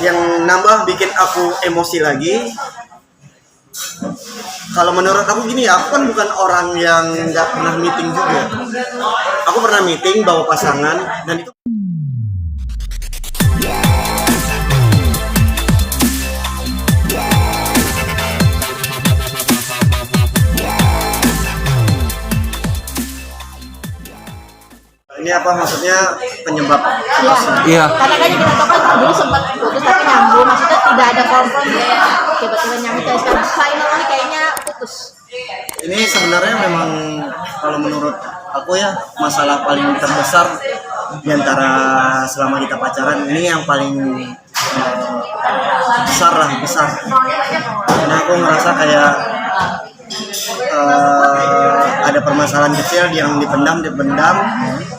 Yang nambah bikin aku emosi lagi, kalau menurut aku gini ya, aku kan bukan orang yang nggak pernah meeting juga. Aku pernah meeting bawa pasangan dan itu ini apa maksudnya penyebab putusnya? Iya. Karena kan kita tahu kan dulu sempat putus tapi nyambung, maksudnya tidak ada kompromi, tiba-tiba nyambung terus sekarang finally kayaknya putus. Ini sebenarnya memang kalau menurut aku ya masalah paling terbesar di antara selama kita pacaran ini yang paling besar. Karena aku ngerasa kayak ada permasalahan kecil yang dipendam,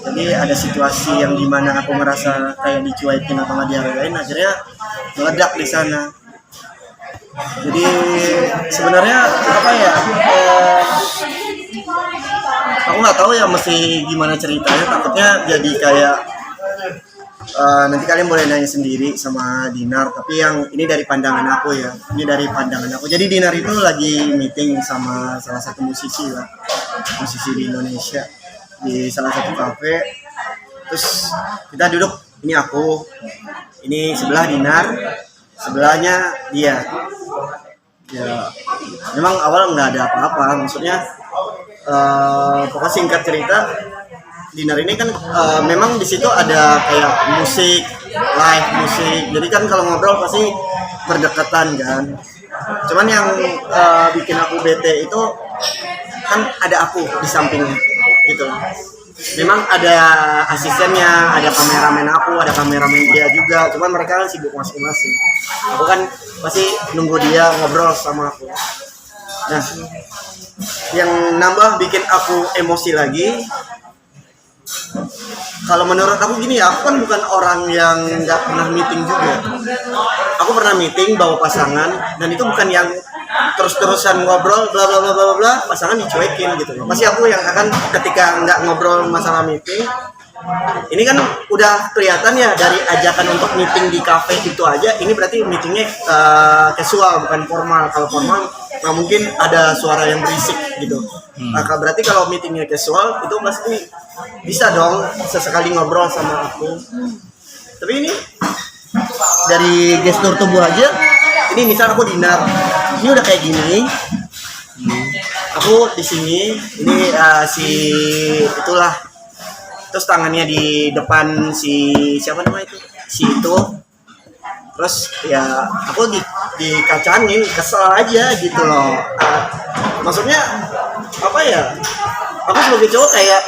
jadi ada situasi yang dimana aku ngerasa kayak dicuekin atau nggak dihargain, akhirnya meledak di sana. Jadi sebenarnya apa ya, aku nggak tahu ya mesti gimana ceritanya, takutnya jadi kayak nanti kalian boleh nanya sendiri sama Dinar, tapi yang ini dari pandangan aku ya, jadi Dinar itu lagi meeting sama salah satu musisi di Indonesia di salah satu kafe. Terus kita duduk, ini aku, ini sebelah Dinar, sebelahnya dia. Ya memang awal nggak ada apa-apa, maksudnya pokoknya singkat cerita, Dinar ini kan memang di situ ada kayak live musik. Jadi kan kalau ngobrol pasti berdekatan kan. Cuman yang bikin aku bete itu kan ada aku di sampingnya gitu. Memang ada asistennya, ada kameramen aku, ada kameramen dia juga. Cuman mereka kan sibuk masing-masing. Aku kan pasti nunggu dia ngobrol sama aku. Nah, yang nambah bikin aku emosi lagi, kalau menurut aku gini ya, aku kan bukan orang yang nggak pernah meeting juga. Aku pernah meeting bawa pasangan dan itu bukan yang terus-terusan ngobrol bla bla bla bla bla, pasangan dicuekin gitu. Pasti aku yang akan ketika nggak ngobrol masalah meeting, ini kan udah kelihatan ya dari ajakan untuk meeting di cafe itu aja, ini berarti meetingnya casual bukan formal. Kalau formal nggak mungkin ada suara yang berisik gitu. Maka berarti kalau meetingnya casual itu pasti bisa dong sesekali ngobrol sama aku. Tapi ini dari gestur tubuh aja, ini misal aku Dinar, ini udah kayak gini, aku di sini, ini si itulah, terus tangannya di depan si siapa namanya itu, si itu, terus ya aku dikacangin, kesel aja gitu loh. Maksudnya apa ya? Aku sebagai cowok kayak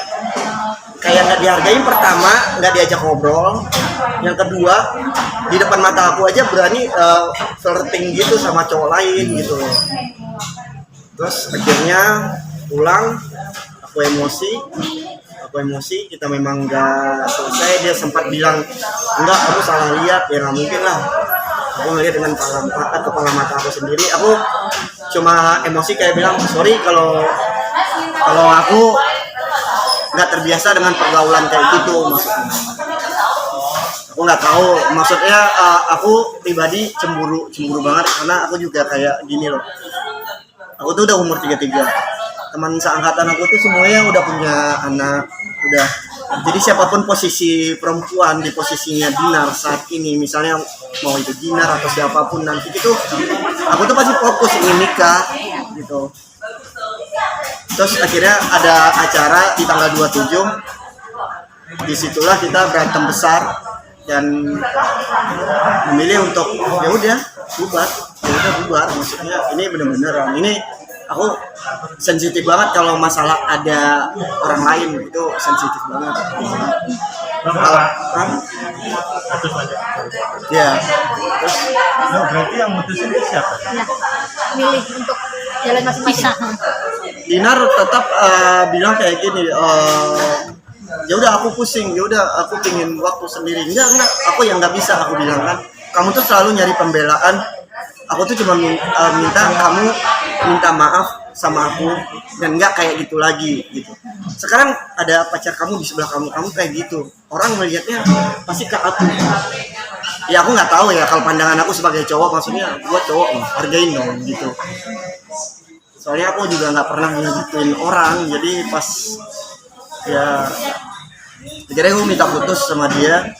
nggak dihargain, pertama nggak diajak ngobrol, yang kedua di depan mata aku aja berani flirting gitu sama cowok lain gitu loh. Terus akhirnya pulang, aku emosi, kita memang nggak selesai. Dia sempat bilang enggak, kamu salah lihat. Ya nggak mungkin lah, aku ngeliat dengan kepala mata aku sendiri. Aku cuma emosi kayak bilang sorry kalau aku nggak terbiasa dengan pergaulan kayak gitu. Maksudnya aku nggak tahu, maksudnya aku pribadi cemburu banget karena aku juga kayak gini loh. Aku tuh udah umur 33, teman seangkatan aku tuh semuanya udah punya anak, udah. Jadi siapapun posisi perempuan di posisinya Dinar saat ini, misalnya mau itu Dinar atau siapapun nanti itu, aku tuh pasti fokus ingin nikah gitu. Terus akhirnya ada acara di tanggal 27, disitulah kita berantem besar dan memilih untuk ya udah bubar. Maksudnya ini bener-bener, ini aku sensitif banget kalau masalah ada orang lain, itu sensitif banget. Ya. Terus berarti yang mutusin itu siapa? Nah, milih untuk jalan masing-masing. Dinar tetap bilang kayak gini, ya udah aku pusing, ya udah aku pingin waktu sendiri. Enggak, aku yang nggak bisa, aku bilang kan. Kamu tuh selalu nyari pembelaan. Aku tuh cuma minta kamu minta maaf sama aku dan nggak kayak gitu lagi gitu. Sekarang ada pacar kamu di sebelah kamu kayak gitu. Orang melihatnya pasti ke aku. ya aku nggak tahu ya kalau pandangan aku sebagai cowok, maksudnya gue cowok hargain dong gitu. Soalnya aku juga nggak pernah ngegituin orang, jadi pas ya akhirnya gue minta putus sama dia,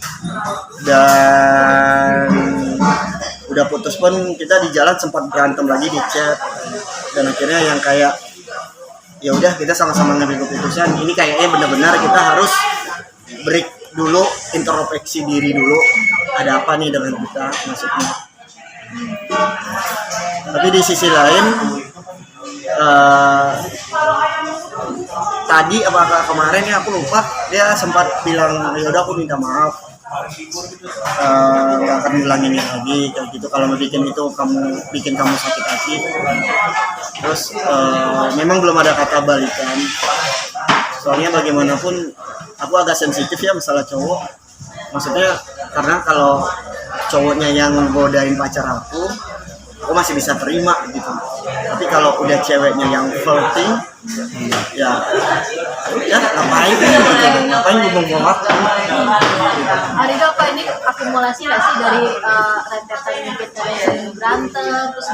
dan udah putus pun kita di jalan sempat berantem lagi di chat, dan akhirnya yang kayak ya udah kita sama-sama ngambil keputusan ini kayaknya benar-benar kita harus break dulu, introspeksi diri dulu, ada apa nih dengan kita maksudnya. Tapi di sisi lain tadi apakah kemarin ya aku lupa, dia sempat bilang ya udah aku minta maaf, gak akan ngulangin lagi kayak gitu, kalau mau bikin itu bikin kamu sakit hati. Terus memang belum ada kata balikan, soalnya bagaimanapun aku agak sensitif ya masalah cowok, maksudnya karena kalau cowoknya yang godain pacar aku masih bisa terima gitu, tapi kalau udah ceweknya yang flirting ya ngapain gitu, ngapain buang-buang waktu. Arido, apa ini akumulasi nggak sih dari rentetan mungkin dari berantem terus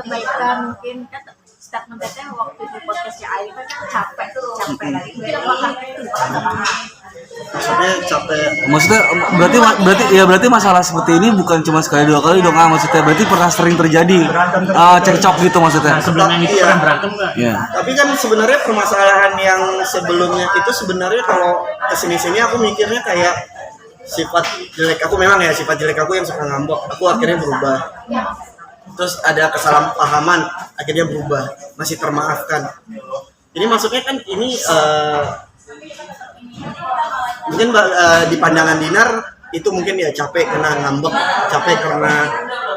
baikan mungkin kan statement teteh waktu di podcastnya Ayu kan capek lagi, mungkin apakah itu Maksudnya capek, Maksudnya berarti masalah seperti ini bukan cuma sekali dua kali dong, maksudnya berarti pernah sering terjadi cekcok gitu maksudnya. Nah, sebelumnya itu Iya. pernah berantem nggak? Iya. tapi kan sebenarnya permasalahan yang sebelumnya itu sebenarnya kalau kesini-sini aku mikirnya kayak sifat jelek aku, memang ya sifat jelek aku yang suka ngambek, aku akhirnya berubah. Terus ada kesalahpahaman, akhirnya berubah, masih termaafkan. Ini maksudnya kan ini mungkin di pandangan Dinar itu mungkin ya capek karena ngambek, capek karena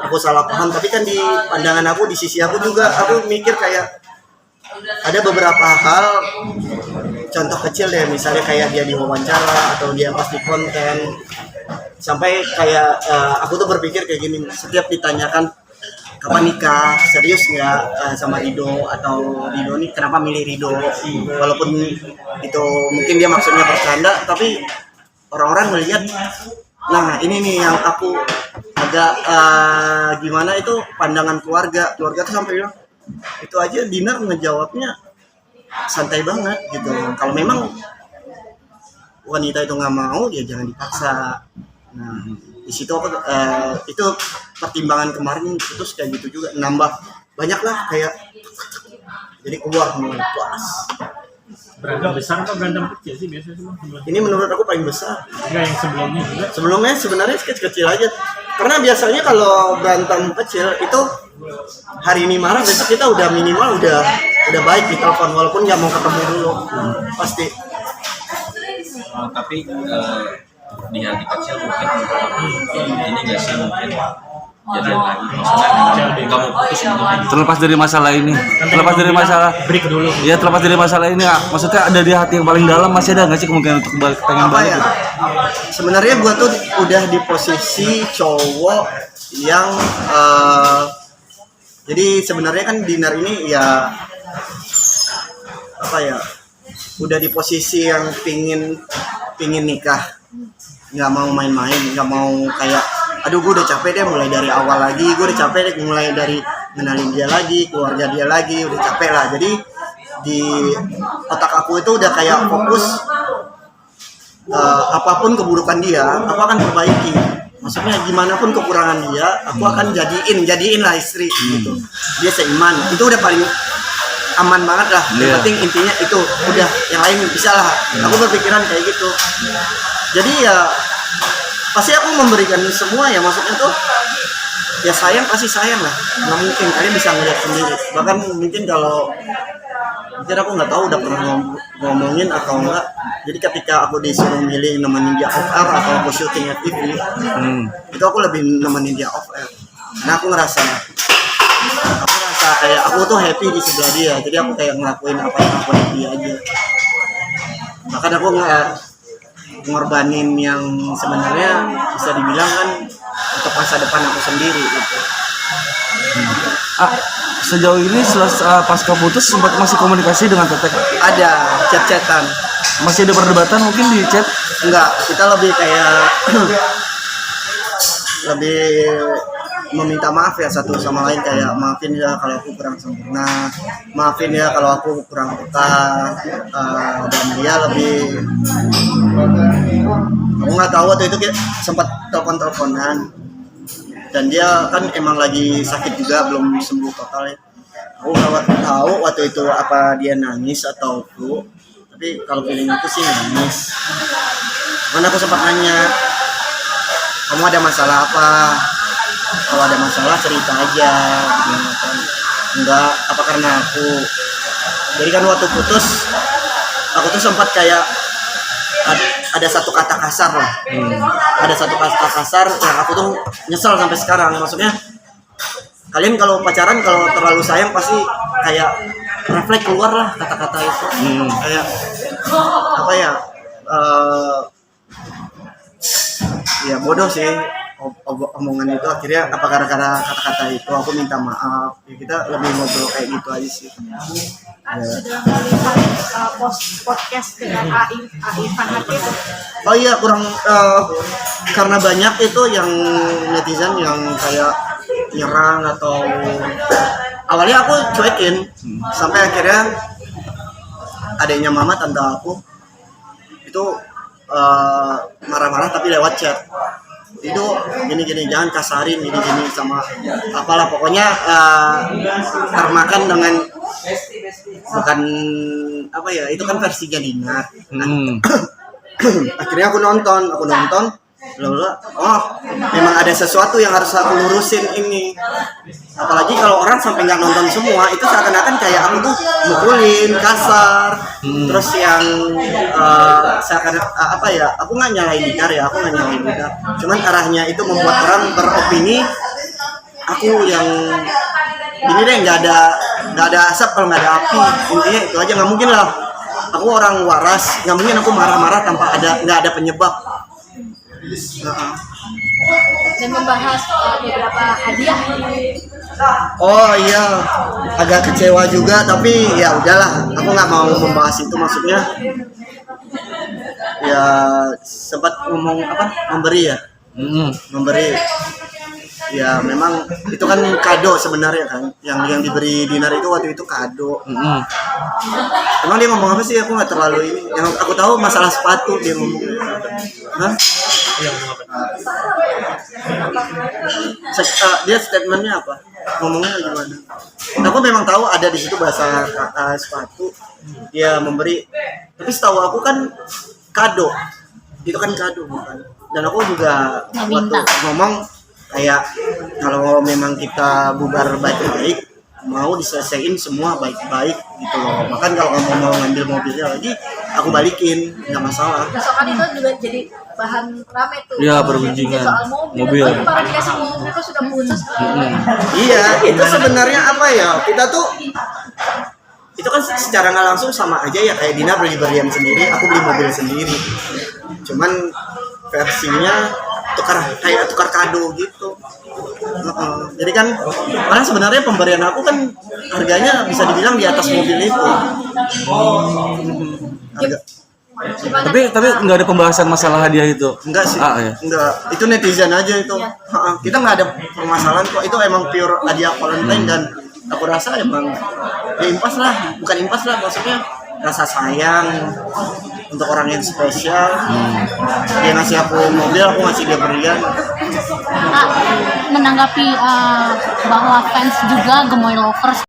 aku salah paham, tapi kan di pandangan aku, di sisi aku juga aku mikir kayak ada beberapa hal, contoh kecil deh, misalnya kayak dia diwawancara atau dia pas di konten, sampai kayak aku tuh berpikir kayak gini, setiap ditanyakan kapan nikah, serius nggak sama Rido, atau Rido nih kenapa milih Rido, walaupun itu mungkin dia maksudnya bercanda, tapi orang-orang melihat, nah ini nih yang aku agak gimana, itu pandangan keluarga tuh sampai bilang itu aja Dinar ngejawabnya santai banget gitu. Kalau memang wanita itu nggak mau ya jangan dipaksa. Nah di situ aku itu pertimbangan kemarin putus kayak gitu juga, nambah banyak lah kayak jadi keluar puas. Berantem besar atau berantem kecil sih biasanya sebelumnya? Ini menurut aku paling besar. Enggak, yang sebelumnya juga. Sebelumnya sebenarnya kecil-kecil aja, karena biasanya kalau berantem kecil itu hari ini marah, besok kita udah minimal udah baik di telepon, walaupun nggak mau ketemu dulu pasti. Tapi di hati kecil mungkin ini nggak sih mungkin jadian lagi, maksudnya kamu putus sebenarnya Terlepas dari masalah ini, terlepas dari masalah break dulu. ya terlepas dari masalah ini, maksudnya ada di hati yang paling dalam masih ada nggak sih kemungkinan untuk pengen Apa balik? ya? Sebenarnya gua tuh udah di posisi cowok yang jadi sebenarnya kan Dinar ini ya apa ya, udah di posisi yang pingin nikah, nggak mau main-main, nggak mau kayak aduh gue udah capek deh mulai dari awal lagi, gue udah capek deh mulai dari kenalin dia lagi, keluarga dia lagi, udah capek lah. Jadi di otak aku itu udah kayak fokus apapun keburukan dia aku akan perbaiki, maksudnya gimana pun kekurangan dia aku akan jadiin lah istri gitu. Dia seiman, itu udah paling aman banget lah. Yang penting intinya itu udah, yang lain bisa lah. Aku berpikiran kayak gitu. Jadi ya pasti aku memberikan semua ya, maksudnya tuh ya sayang, pasti sayang lah. Nggak mungkin, kalian bisa ngeliat sendiri. Bahkan mungkin kalau mungkin aku nggak tahu udah pernah ngomongin atau enggak. Jadi ketika aku disuruh milih nemenin dia off air atau aku syuting FTV, itu aku lebih nemenin dia off air. Nah aku ngerasa kayak aku tuh happy di sebelah dia, jadi aku kayak ngelakuin apa yang aku happy aja. Bahkan aku ngorbanin yang sebenarnya bisa dibilang kan untuk masa depan aku sendiri gitu. Sejauh ini pasca putus sempat masih komunikasi dengan Teteh? Ada chat-chatan. Masih ada perdebatan mungkin di chat? Enggak, kita lebih kayak lebih meminta maaf ya satu sama lain, kayak maafin ya kalau aku kurang sempurna, maafin ya kalau aku kurang peka, dan dia lebih, aku nggak tahu waktu itu kita sempat teleponan dan dia kan emang lagi sakit juga, belum sembuh total ya. Aku nggak tahu waktu itu apa dia nangis atau flu, tapi kalau feeling aku sih nangis. Mana aku sempat nanya, kamu ada masalah apa? Kalau ada masalah cerita aja, gimana kan? Enggak, apa karena aku? Jadi kan waktu putus, aku tuh sempat kayak ada satu kata kasar lah. Ada satu kata kasar yang aku tuh nyesel sampai sekarang. Maksudnya kalian kalau pacaran kalau terlalu sayang pasti kayak refleks keluar lah kata-kata itu. Kayak apa ya? Ya bodoh sih omongan itu, akhirnya apa gara-gara kata-kata itu aku minta maaf ya, kita lebih ngobrol kayak gitu aja sih. Sudah melihat podcast dengan AI fanatik. Oh iya, kurang karena banyak itu yang netizen yang kayak nyerang atau awalnya aku cuekin sampai akhirnya adanya mama tante aku itu marah-marah tapi lewat chat. Itu gini-gini, jangan kasarin gini-gini sama apalah, pokoknya termakan dengan bukan apa ya, itu kan versinya Dinar. Akhirnya aku nonton oh memang ada sesuatu yang harus aku lurusin ini, apalagi kalau orang sampai nggak nonton semua itu seakan-akan kayak aku tuh mukulin kasar. Terus yang seakan apa ya, aku nggak nyalain Dinar ya, aku nggak nyalain Dinar, cuman arahnya itu membuat orang beropini aku yang gini deh, nggak ada asap kalau nggak ada api, intinya itu aja. Nggak mungkin lah aku orang waras, nggak mungkin aku marah-marah tanpa nggak ada penyebab. Dan membahas beberapa hadiah. Oh iya, agak kecewa juga, tapi ya udahlah, aku nggak mau membahas itu. Maksudnya ya sempat ngomong apa, memberi ya, memberi ya, memang itu kan kado sebenarnya kan, yang diberi Dinar itu waktu itu kado. Emang dia ngomong apa sih, aku nggak terlalu ini, yang aku tahu masalah sepatu dia ngomong. Hah? Dia statementnya apa, ngomongnya gimana, aku memang tahu ada di situ bahasa sepatu dia memberi, tapi setahu aku kan kado, itu kan kado bukan. Dan aku juga waktu ngomong kayak kalau memang kita bubar baik-baik, mau diselesaikan semua baik-baik gitu loh. Bahkan kalau kamu mau ngambil mobilnya lagi, aku balikin, nggak masalah. Besokan itu juga jadi bahan rame tuh. Iya, perbincangan soal mobil. mobil. Oh, para dikasih mobil kok sudah putus. Iya, itu sebenarnya apa ya? Kita tuh itu kan secara nggak langsung sama aja ya, kayak Dina beli berlian sendiri, aku beli mobil sendiri. Cuman versinya tukar kado gitu. Jadi kan karena sebenarnya pemberian aku kan harganya bisa dibilang di atas mobil itu. Harga. Tapi nggak ada pembahasan masalah hadiah itu. Enggak sih, Ya. enggak. Itu netizen aja itu. Kita nggak ada permasalahan kok. Itu emang pure hadiah Valentine dan aku rasa emang ya impas lah, bukan impas lah, maksudnya rasa sayang untuk orang yang spesial. Dia ngasih aku mobil, aku ngasih dia berlian. Menanggapi bahwa fans juga Gemoy Lovers